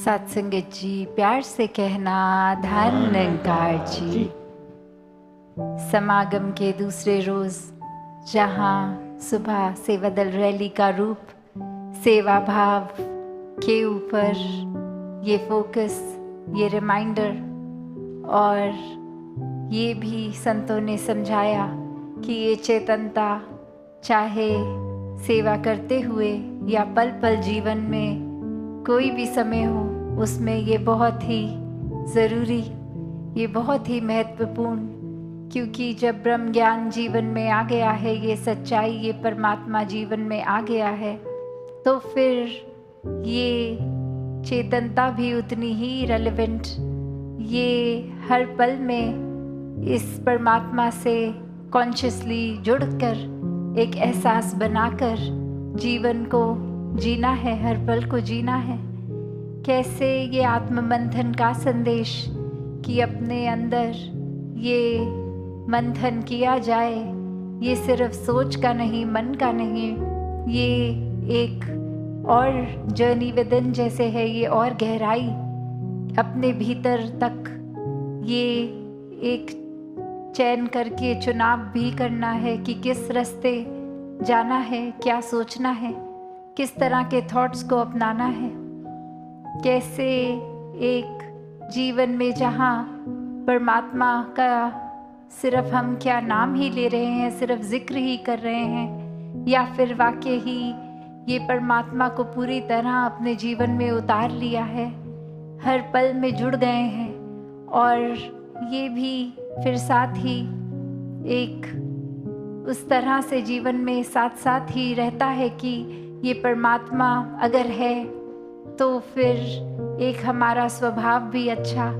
सत्संगत जी, प्यार से कहना धन निरंकार जी। समागम के दूसरे रोज जहाँ सुबह सेवा दल रैली का रूप सेवा भाव के ऊपर ये फोकस, ये रिमाइंडर और ये भी संतों ने समझाया कि ये चेतनता चाहे सेवा करते हुए या पल पल जीवन में कोई भी समय हो, उसमें ये बहुत ही ज़रूरी, ये बहुत ही महत्वपूर्ण, क्योंकि जब ब्रह्म ज्ञान जीवन में आ गया है, ये सच्चाई, ये परमात्मा जीवन में आ गया है, तो फिर ये चेतनता भी उतनी ही रेलेवेंट, ये हर पल में इस परमात्मा से कॉन्शियसली जुड़कर एक एहसास बनाकर जीवन को जीना है, हर पल को जीना है। कैसे ये आत्म मंथन का संदेश कि अपने अंदर ये मंथन किया जाए, ये सिर्फ सोच का नहीं, मन का नहीं, ये एक और जर्नी विदिन जैसे है, ये और गहराई अपने भीतर तक ये एक चयन करके चुनाव भी करना है कि किस रास्ते जाना है, क्या सोचना है, किस तरह के थॉट्स को अपनाना है। कैसे एक जीवन में जहाँ परमात्मा का सिर्फ हम क्या नाम ही ले रहे हैं, सिर्फ जिक्र ही कर रहे हैं, या फिर वाकई ही ये परमात्मा को पूरी तरह अपने जीवन में उतार लिया है, हर पल में जुड़ गए हैं। और ये भी फिर साथ ही एक उस तरह से जीवन में साथ साथ ही रहता है कि ये परमात्मा अगर है तो फिर एक हमारा स्वभाव भी अच्छा,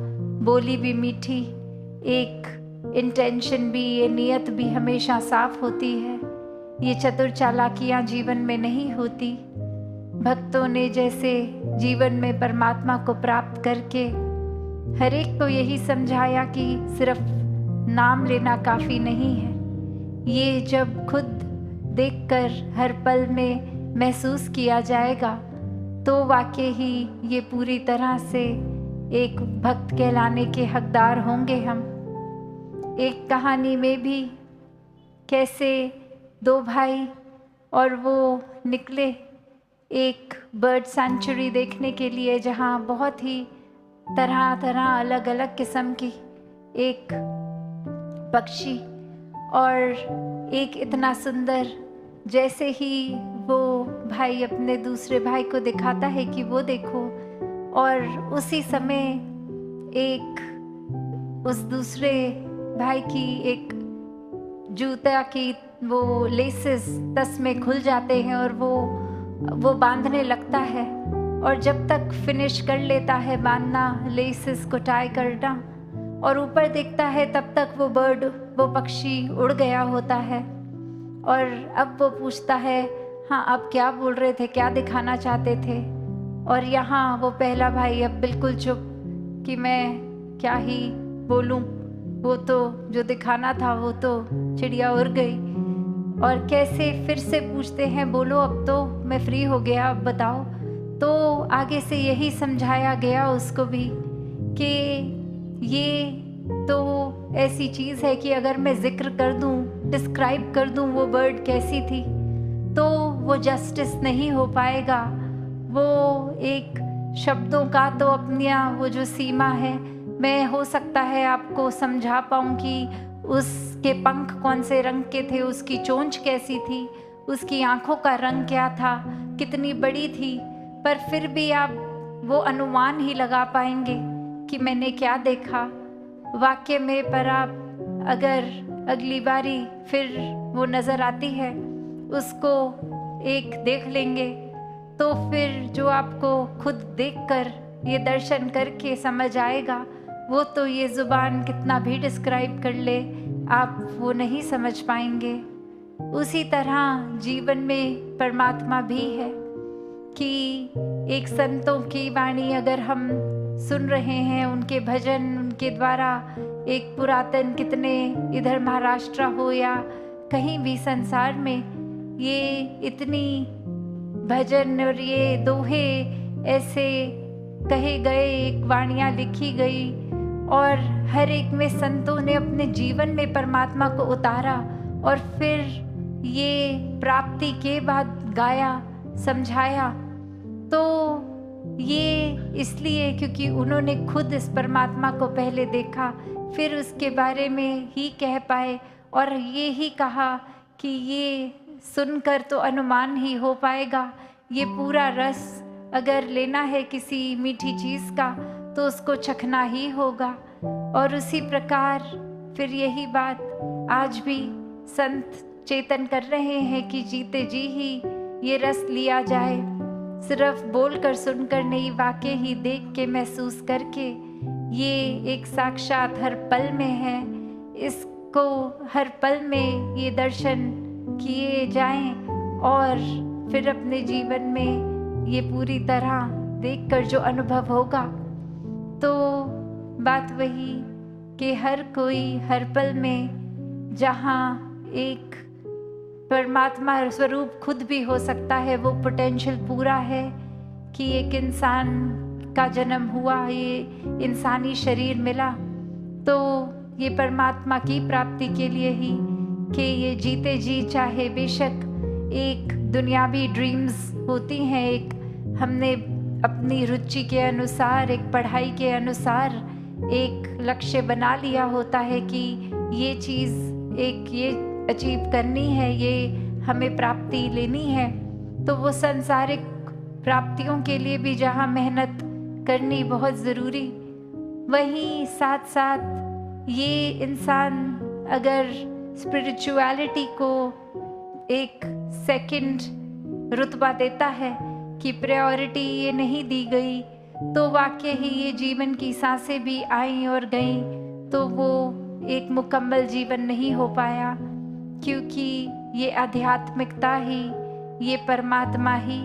बोली भी मीठी, एक इंटेंशन भी, ये नियत भी हमेशा साफ होती है। ये चतुर चालाकियाँ जीवन में नहीं होती। भक्तों ने जैसे जीवन में परमात्मा को प्राप्त करके हर एक को यही समझाया कि सिर्फ नाम लेना काफ़ी नहीं है, ये जब खुद देखकर हर पल में महसूस किया जाएगा तो वाकई ही ये पूरी तरह से एक भक्त कहलाने के हकदार होंगे हम। एक कहानी में भी कैसे दो भाई और वो निकले एक बर्ड सेंचुरी देखने के लिए, जहाँ बहुत ही तरह तरह अलग अलग किस्म की एक पक्षी और एक इतना सुंदर, जैसे ही वो भाई अपने दूसरे भाई को दिखाता है कि वो देखो, और उसी समय एक उस दूसरे भाई की एक जूता की वो लेसेस तस्मे खुल जाते हैं और वो बांधने लगता है, और जब तक फिनिश कर लेता है बांधना, लेसेस को टाई करना, और ऊपर देखता है तब तक वो पक्षी उड़ गया होता है। और अब वो पूछता है, हाँ आप क्या बोल रहे थे, क्या दिखाना चाहते थे? और यहाँ वो पहला भाई अब बिल्कुल चुप कि मैं क्या ही बोलूँ, वो तो जो दिखाना था वो तो चिड़िया उड़ गई। और कैसे फिर से पूछते हैं, बोलो अब तो मैं फ्री हो गया, अब बताओ। तो आगे से यही समझाया गया उसको भी कि ये तो ऐसी चीज़ है कि अगर मैं जिक्र कर दूँ, डिस्क्राइब कर दूँ वो बर्ड कैसी थी, तो वो जस्टिस नहीं हो पाएगा। वो एक शब्दों का तो अपनी वो जो सीमा है, मैं हो सकता है आपको समझा पाऊँ कि उसके पंख कौन से रंग के थे, उसकी चोंच कैसी थी, उसकी आँखों का रंग क्या था, कितनी बड़ी थी, पर फिर भी आप वो अनुमान ही लगा पाएंगे कि मैंने क्या देखा वाक्य में। पर आप अगर अगली बारी फिर वो नज़र आती है, उसको एक देख लेंगे, तो फिर जो आपको खुद देखकर ये दर्शन करके समझ आएगा, वो तो ये ज़ुबान कितना भी डिस्क्राइब कर ले, आप वो नहीं समझ पाएंगे। उसी तरह जीवन में परमात्मा भी है कि एक संतों की वाणी अगर हम सुन रहे हैं, उनके भजन, उनके द्वारा एक पुरातन कितने इधर महाराष्ट्र हो या कहीं भी संसार में, ये इतनी भजन और ये दोहे ऐसे कहे गए, एक वाणियाँ लिखी गई और हर एक में संतों ने अपने जीवन में परमात्मा को उतारा और फिर ये प्राप्ति के बाद गाया, समझाया। तो ये इसलिए क्योंकि उन्होंने खुद इस परमात्मा को पहले देखा, फिर उसके बारे में ही कह पाए और ये ही कहा कि ये सुनकर तो अनुमान ही हो पाएगा। ये पूरा रस अगर लेना है किसी मीठी चीज़ का तो उसको चखना ही होगा। और उसी प्रकार फिर यही बात आज भी संत चेतन कर रहे हैं कि जीते जी ही ये रस लिया जाए, सिर्फ बोलकर सुनकर नहीं, वाकई ही देख के महसूस करके। ये एक साक्षात हर पल में है, इसको हर पल में ये दर्शन किए जाएं और फिर अपने जीवन में ये पूरी तरह देखकर जो अनुभव होगा, तो बात वही कि हर कोई हर पल में जहाँ एक परमात्मा स्वरूप खुद भी हो सकता है, वो पोटेंशियल पूरा है कि एक इंसान का जन्म हुआ, ये इंसानी शरीर मिला, तो ये परमात्मा की प्राप्ति के लिए ही कि ये जीते जी चाहे बेशक एक दुनियावी ड्रीम्स होती हैं, एक हमने अपनी रुचि के अनुसार, एक पढ़ाई के अनुसार एक लक्ष्य बना लिया होता है कि ये चीज़ एक ये अचीव करनी है, ये हमें प्राप्ति लेनी है। तो वो सांसारिक प्राप्तियों के लिए भी जहाँ मेहनत करनी बहुत ज़रूरी, वहीं साथ साथ ये इंसान अगर स्पिरिचुअलिटी को एक सेकंड रुतबा देता है कि प्रायोरिटी ये नहीं दी गई, तो वाकई ही ये जीवन की सांसें भी आई और गई तो वो एक मुकम्मल जीवन नहीं हो पाया, क्योंकि ये आध्यात्मिकता ही, ये परमात्मा ही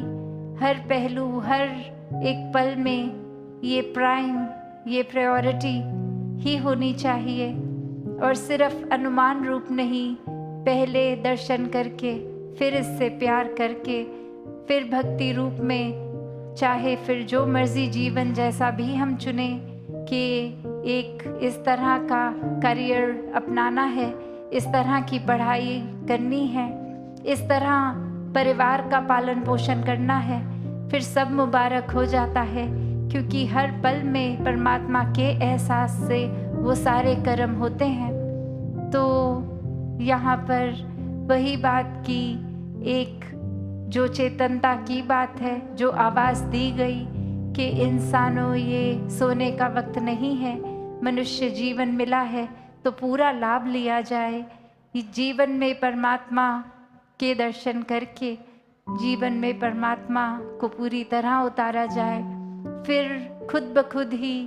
हर पहलू, हर एक पल में ये प्राइम, ये प्रायोरिटी ही होनी चाहिए। और सिर्फ अनुमान रूप नहीं, पहले दर्शन करके फिर इससे प्यार करके फिर भक्ति रूप में, चाहे फिर जो मर्जी जीवन जैसा भी हम चुने कि एक इस तरह का करियर अपनाना है, इस तरह की पढ़ाई करनी है, इस तरह परिवार का पालन पोषण करना है, फिर सब मुबारक हो जाता है, क्योंकि हर पल में परमात्मा के एहसास से वो सारे कर्म होते हैं। तो यहाँ पर वही बात की एक जो चेतनता की बात है, जो आवाज़ दी गई कि इंसानों ये सोने का वक्त नहीं है, मनुष्य जीवन मिला है तो पूरा लाभ लिया जाए। जीवन में परमात्मा के दर्शन करके जीवन में परमात्मा को पूरी तरह उतारा जाए, फिर खुद ब खुद ही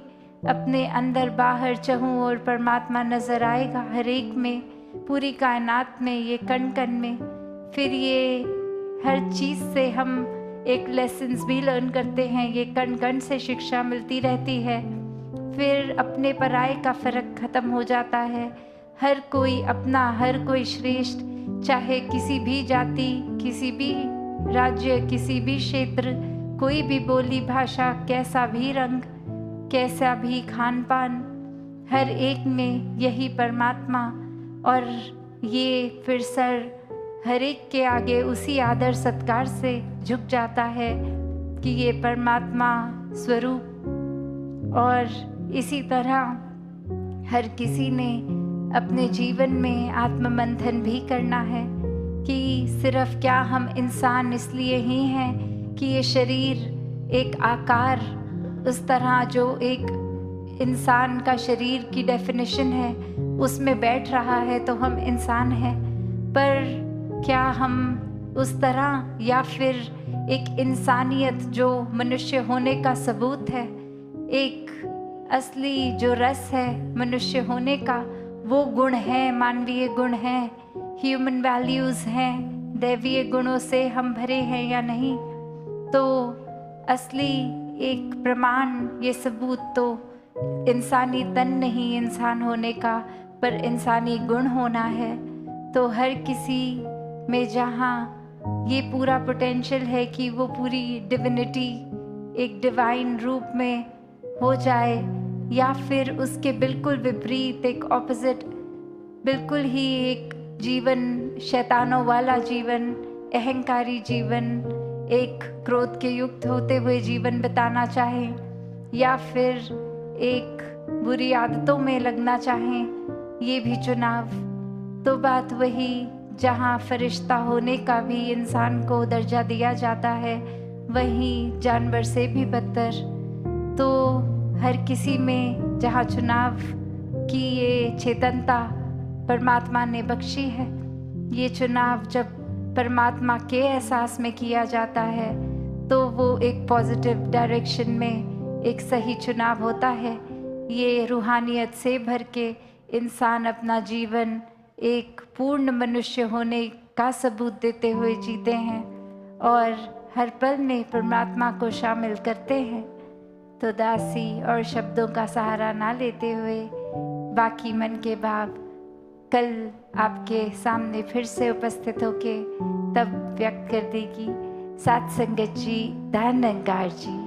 अपने अंदर बाहर चहूँ और परमात्मा नज़र आएगा हर एक में, पूरी कायनात में, ये कण कण में। फिर ये हर चीज़ से हम एक लेसन्स भी लर्न करते हैं, ये कण कण से शिक्षा मिलती रहती है। फिर अपने पराये का फ़र्क ख़त्म हो जाता है, हर कोई अपना, हर कोई श्रेष्ठ, चाहे किसी भी जाति, किसी भी राज्य, किसी भी क्षेत्र, कोई भी बोली भाषा, कैसा भी रंग, कैसा भी खान पान, हर एक में यही परमात्मा। और ये फिर सर हर एक के आगे उसी आदर सत्कार से झुक जाता है कि ये परमात्मा स्वरूप। और इसी तरह हर किसी ने अपने जीवन में आत्ममंथन भी करना है कि सिर्फ क्या हम इंसान इसलिए ही हैं कि ये शरीर एक आकार, उस तरह जो एक इंसान का शरीर की डेफिनेशन है उसमें बैठ रहा है तो हम इंसान हैं, पर क्या हम उस तरह, या फिर एक इंसानियत जो मनुष्य होने का सबूत है, एक असली जो रस है मनुष्य होने का, वो गुण है, मानवीय गुण हैं, ह्यूमन वैल्यूज़ हैं, दैवीय गुणों से हम भरे हैं या नहीं। तो असली एक प्रमाण, ये सबूत तो इंसानी तन नहीं इंसान होने का, पर इंसानी गुण होना है। तो हर किसी में जहाँ ये पूरा पोटेंशियल है कि वो पूरी डिविनिटी एक डिवाइन रूप में हो जाए, या फिर उसके बिल्कुल विपरीत एक ऑपोजिट, बिल्कुल ही एक जीवन शैतानों वाला जीवन, अहंकारी जीवन, एक क्रोध के युक्त होते हुए जीवन बिताना चाहें, या फिर एक बुरी आदतों में लगना चाहें, ये भी चुनाव। तो बात वही, जहाँ फरिश्ता होने का भी इंसान को दर्जा दिया जाता है, वहीं जानवर से भी बदतर। तो हर किसी में जहाँ चुनाव की ये चेतनता परमात्मा ने बख्शी है, ये चुनाव जब परमात्मा के एहसास में किया जाता है तो वो एक पॉजिटिव डायरेक्शन में एक सही चुनाव होता है। ये रूहानियत से भर के इंसान अपना जीवन एक पूर्ण मनुष्य होने का सबूत देते हुए जीते हैं और हर पल में परमात्मा को शामिल करते हैं। तो दासी और शब्दों का सहारा ना लेते हुए बाकी मन के भाव कल आपके सामने फिर से उपस्थित होके तब व्यक्त कर देगी सात संगत जी, धन निरंकार जी।